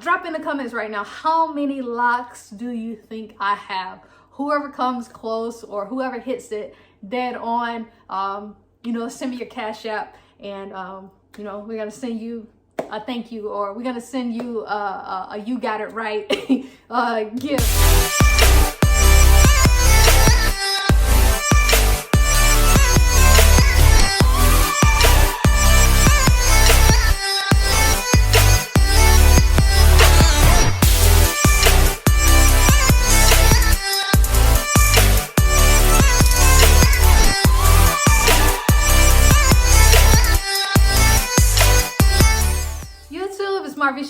drop in the comments right now, how many locks do you think I have? Whoever comes close or whoever hits it dead on, you know, send me your Cash App, and you know, we're gonna send you a thank you, or we're gonna send you a you got it right gift.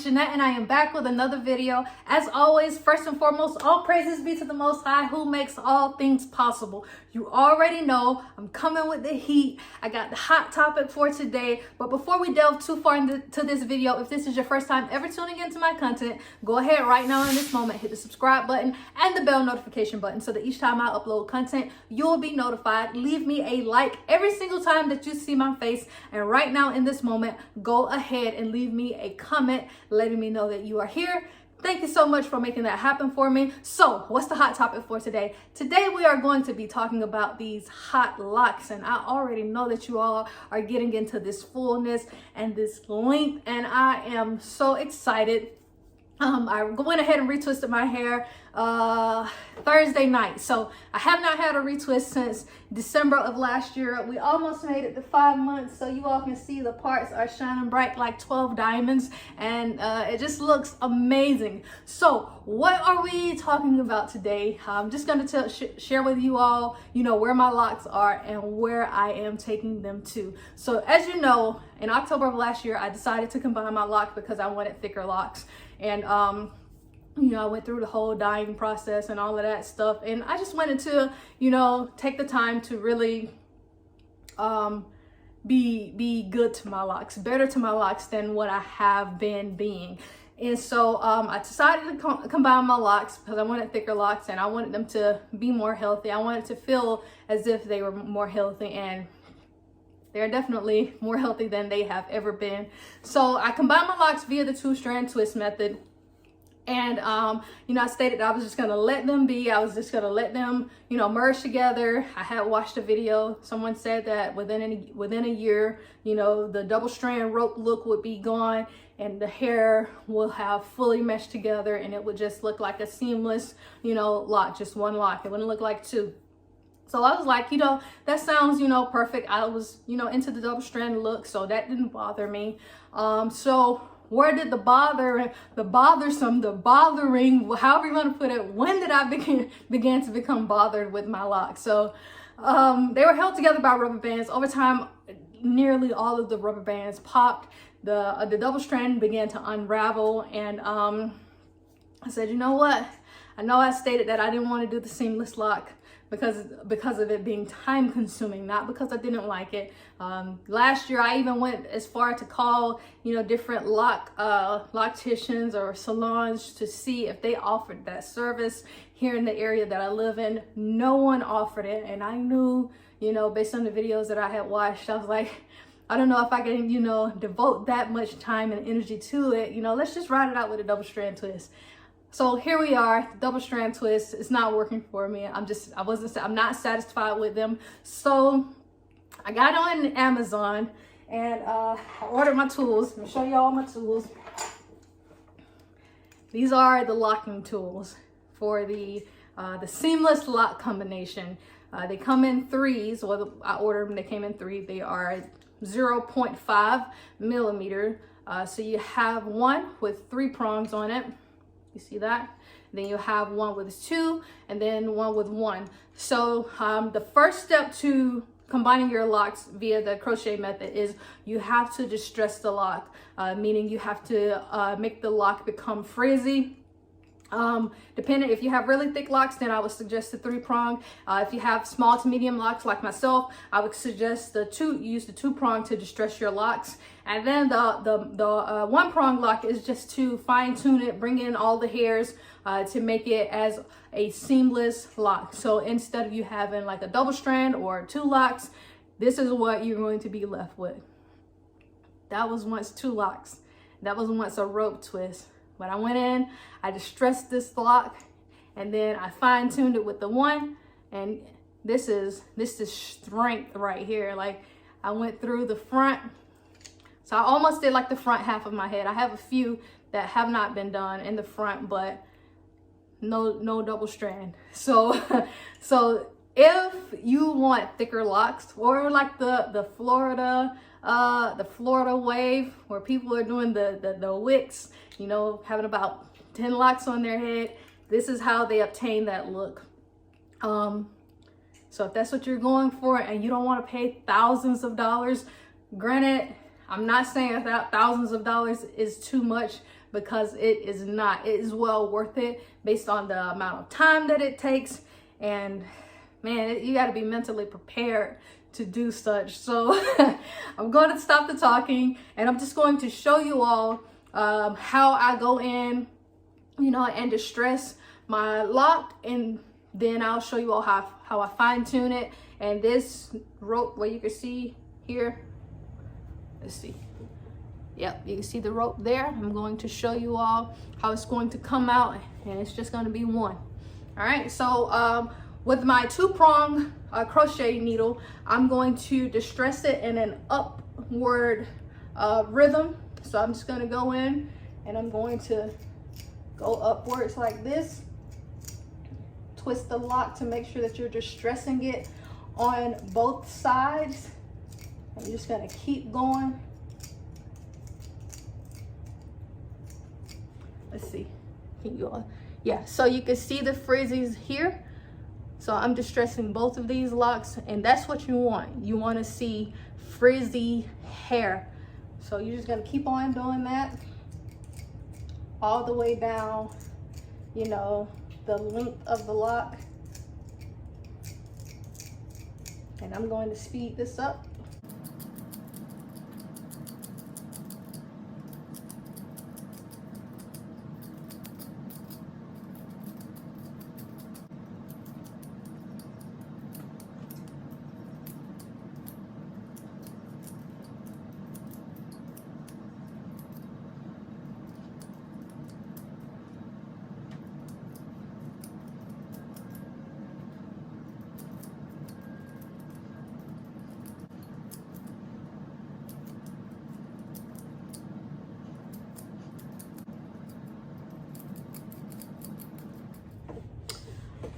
And I am back with another video. As always, first and foremost, all praises be to the Most High who makes all things possible. You already know I'm coming with the heat. I got the hot topic for today. But before we delve too far into this video, if this is your first time ever tuning into my content, go ahead right now in this moment, hit the subscribe button and the bell notification button so that each time I upload content, you'll be notified. Leave me a like every single time that you see my face. And right now in this moment, go ahead and leave me a comment letting me know that you are here. Thank you so much for making that happen for me. So what's the hot topic for today? Today we are going to be talking about these hot locks, and I already know that you all are getting into this fullness and this length, and I am so excited. I went ahead and retwisted my hair Thursday night. So I have not had a retwist since December of last year. We almost made it to 5 months. So you all can see the parts are shining bright like 12 diamonds, and it just looks amazing. So what are we talking about today? I'm just going to share with you all, you know, where my locks are and where I am taking them to. So as you know, in October of last year, I decided to combine my locks because I wanted thicker locks. And you know, I went through the whole dyeing process and all of that stuff, and I just wanted to, you know, take the time to really be good to my locks, better to my locks than what I have been being. And so I decided to combine my locks because I wanted thicker locks and I wanted them to be more healthy. I wanted to feel as if they were more healthy, and they're definitely more healthy than they have ever been. So I combined my locks via the 2-strand twist method. And, you know, I stated I was just going to let them be. I was just going to let them, you know, merge together. I had watched a video. Someone said that within a year, you know, the double strand rope look would be gone and the hair will have fully meshed together, and it would just look like a seamless, you know, lock, just one lock. It wouldn't look like two. So I was like, you know, that sounds, you know, perfect. I was, you know, into the double strand look, so that didn't bother me. So where did the bothering, however you want to put it, when did I began to become bothered with my locks? So they were held together by rubber bands. Over time, nearly all of the rubber bands popped. The double strand began to unravel, and I said, you know what? I know I stated that I didn't want to do the seamless lock because of it being time consuming, not because I didn't like it. Last year I even went as far to call, you know, different locticians or salons to see if they offered that service here in the area that I live in. No one offered it, and I knew, you know, based on the videos that I had watched, I was like, I don't know if I can, you know, devote that much time and energy to it. You know, let's just ride it out with a double strand twist. So here we are, double strand twist. It's not working for me. I'm not satisfied with them. So I got on Amazon and I ordered my tools. Let me show you all my tools. These are the locking tools for the seamless lock combination. They come in threes. Well, I ordered them, they came in three. They are 0.5 millimeter. So you have one with 3 prongs on it. You see that? Then you have one with 2 and then one with 1. So the first step to combining your locks via the crochet method is you have to distress the lock, meaning you have to make the lock become frizzy. Depending, if you have really thick locks, then I would suggest the 3-prong. If you have small to medium locks like myself, I would suggest use the 2-prong to distress your locks. And then the 1-prong lock is just to fine tune it, bring in all the hairs to make it as a seamless lock. So instead of you having like a double strand or 2 locks, this is what you're going to be left with. That was once 2 locks. That was once a rope twist. But I went in, I distressed this lock, and then I fine-tuned it with the one, and this is strength right here. Like, I went through the front, so I almost did like the front half of my head. I have a few that have not been done in the front, but no double strand. So so if you want thicker locks, or like the Florida wave, where people are doing the wicks, you know, having about 10 locks on their head, this is how they obtain that look. So if that's what you're going for and you don't want to pay thousands of dollars, granted, I'm not saying that thousands of dollars is too much, because it is not. It is well worth it based on the amount of time that it takes. And man, you got to be mentally prepared to do such. So I'm going to stop the talking, and I'm just going to show you all how I go in, you know, and distress my lock, and then I'll show you all how I fine tune it. And this rope, where you can see here, let's see. Yep, you can see the rope there. I'm going to show you all how it's going to come out, and it's just going to be one. All right, so with my 2-prong crochet needle, I'm going to distress it in an upward rhythm. So I'm just going to go in, and I'm going to go upwards like this. Twist the lock to make sure that you're distressing it on both sides. And you're just going to keep going. Let's see, can you all, yeah, so you can see the frizzies here. So I'm distressing both of these locks, and that's what you want. You want to see frizzy hair. So you're just going to keep on doing that all the way down, you know, the length of the lock. And I'm going to speed this up.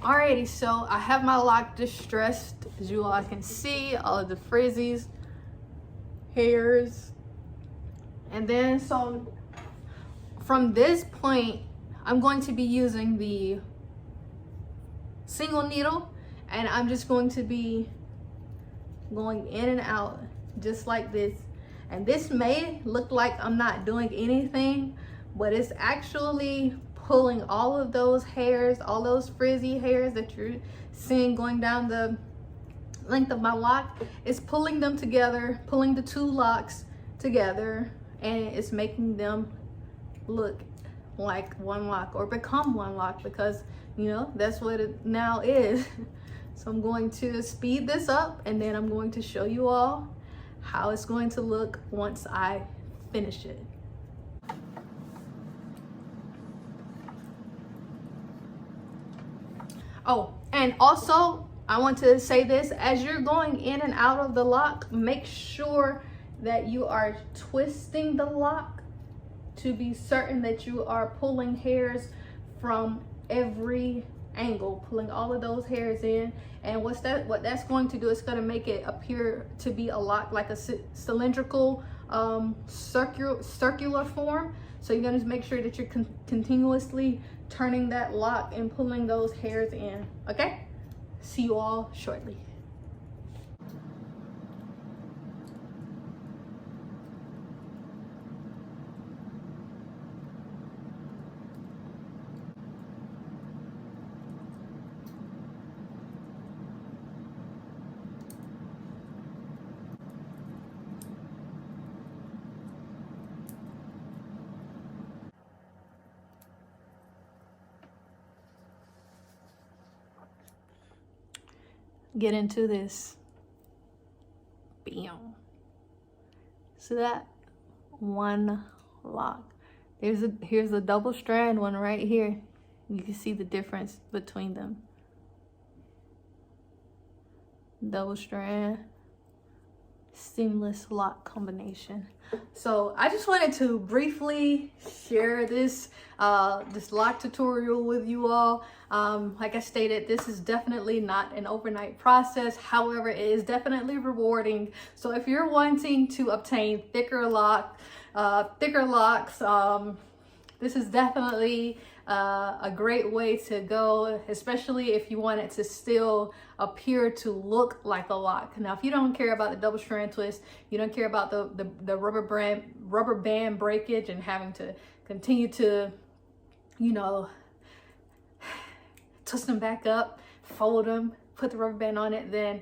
Alrighty, so I have my lock distressed. As you all can see, all of the frizzies, hairs, and then so from this point, I'm going to be using the single needle, and I'm just going to be going in and out just like this. And this may look like I'm not doing anything, but it's actually pulling all of those hairs, all those frizzy hairs that you're seeing going down the length of my lock. It's pulling them together, pulling the 2 locks together, and it's making them look like one lock, or become one lock, because you know that's what it now is. So I'm going to speed this up, and then I'm going to show you all how it's going to look once I finish it. Oh, and also I want to say this: as you're going in and out of the lock, make sure that you are twisting the lock to be certain that you are pulling hairs from every angle, pulling all of those hairs in. And what that's going to do is going to make it appear to be a lock, like a cylindrical circular form. So you're going to make sure that you're continuously turning that lock and pulling those hairs in. Okay, see you all shortly. Get into this. Bam. See that? One lock. Here's a double strand one right here. You can see the difference between them. Double strand, seamless lock combination. So I just wanted to briefly share this this lock tutorial with you all. Like I stated, this is definitely not an overnight process. However, it is definitely rewarding. So if you're wanting to obtain thicker locks, this is definitely a great way to go, especially if you want it to still appear to look like a lock. Now, if you don't care about the double strand twist, you don't care about the rubber band breakage and having to continue to, you know, twist them back up, fold them, put the rubber band on it, then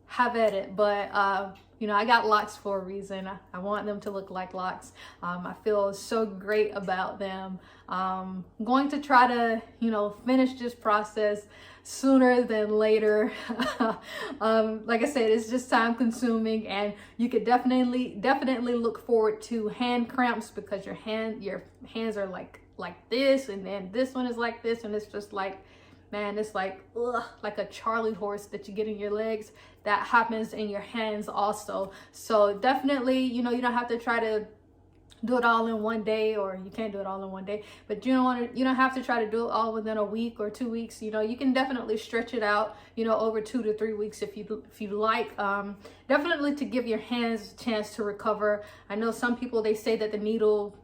have at it. But you know, I got locks for a reason. I want them to look like locks. I feel so great about them. I'm going to try to, you know, finish this process sooner than later. Like I said, it's just time consuming, and you could definitely look forward to hand cramps, because your hands are like this, and then this one is like this, and it's just like, man, it's like, ugh, like a Charlie horse that you get in your legs. That happens in your hands also. So definitely, you know, you don't have to try to do it all in one day, or you can't do it all in one day, but you don't have to try to do it all within a week or 2 weeks. You know, you can definitely stretch it out, you know, over 2 to 3 weeks if you like. Definitely to give your hands a chance to recover. I know some people, they say that the needle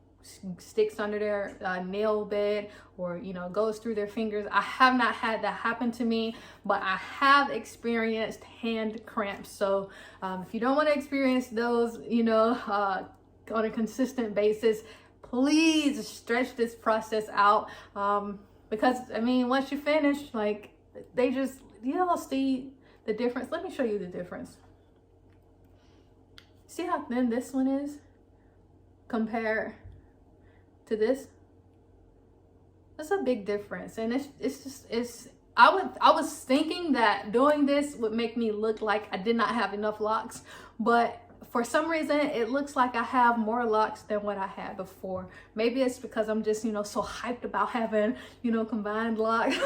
sticks under their nail bed, or, you know, goes through their fingers. I have not had that happen to me, but I have experienced hand cramps. So if you don't want to experience those, you know, on a consistent basis, please stretch this process out, because I mean, once you finish, like, they just, you all see the difference. Let me show you the difference. See how thin this one is compared to this? That's a big difference. And I was thinking that doing this would make me look like I did not have enough locks, but for some reason it looks like I have more locks than what I had before. Maybe it's because I'm just, you know, so hyped about having, you know, combined locks.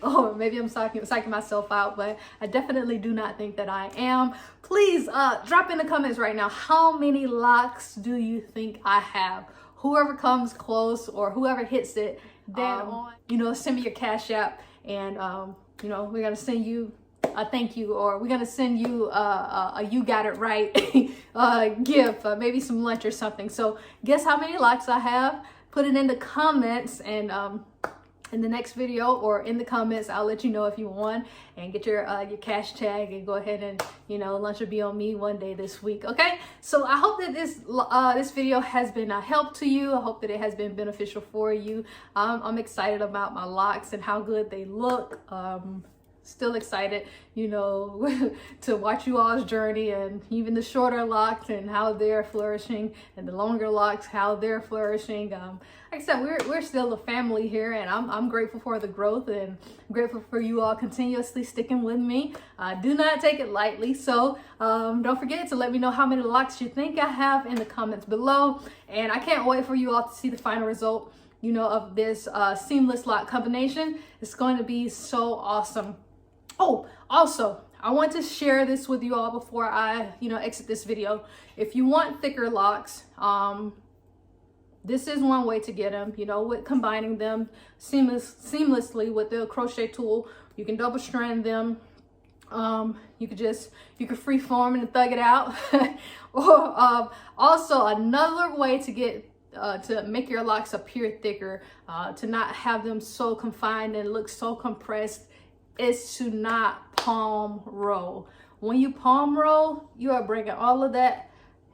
Or maybe I'm psyching myself out, but I definitely do not think that I am. Please drop in the comments right now, how many locks do you think I have? Whoever comes close, or whoever hits it, then you know, send me your Cash App, and you know, we're gonna send you a thank you, or we're gonna send you a you got it right gift, maybe some lunch or something. So guess how many likes I have? Put it in the comments, and in the next video or in the comments, I'll let you know if you won, and get your cash tag, and go ahead and, you know, lunch will be on me one day this week. Okay, so I hope that this video has been a help to you. I hope that it has been beneficial for you. I'm excited about my locks and how good they look. Still excited, you know, to watch you all's journey, and even the shorter locks and how they're flourishing, and the longer locks, how they're flourishing. Like I said, we're still a family here, and I'm grateful for the growth, and I'm grateful for you all continuously sticking with me. Do not take it lightly. So don't forget to let me know how many locks you think I have in the comments below, and I can't wait for you all to see the final result, you know, of this seamless lock combination. It's going to be so awesome. Oh, also, I want to share this with you all before I, you know, exit this video. If you want thicker locks, this is one way to get them, you know, with combining them seamlessly with the crochet tool. You can double strand them. You could free form and thug it out. Or also another way to get to make your locks appear thicker, to not have them so confined and look so compressed, is to not palm roll. When you palm roll, you are bringing all of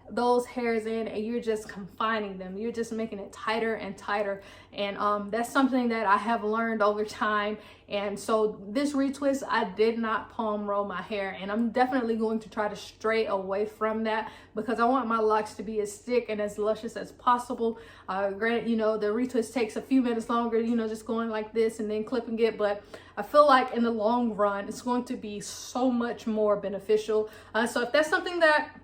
those hairs in, and you're just confining them. You're just making it tighter and tighter, and that's something that I have learned over time. And so this retwist, I did not palm roll my hair, and I'm definitely going to try to stray away from that, because I want my locks to be as thick and as luscious as possible. Granted, you know, the retwist takes a few minutes longer, you know, just going like this and then clipping it, but I feel like in the long run it's going to be so much more beneficial. So if that's something that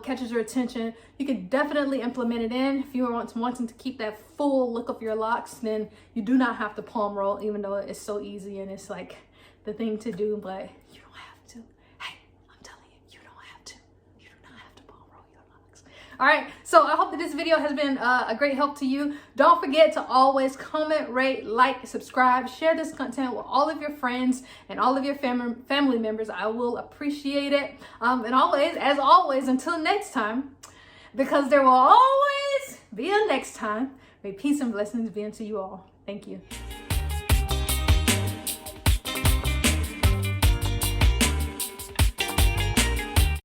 catches your attention, you can definitely implement it in. If you are wanting to keep that full look of your locks, then you do not have to palm roll, even though it's so easy and it's like the thing to do, but you don't have to. Hey, I'm telling you, you don't have to. You do not have to palm roll your locks. All right, so I hope that this video has been a great help to you. Don't forget to always comment, rate, like, subscribe, share this content with all of your friends and all of your family members. I will appreciate it. And always, as always, until next time, because there will always be a next time, may peace and blessings be unto you all. Thank you.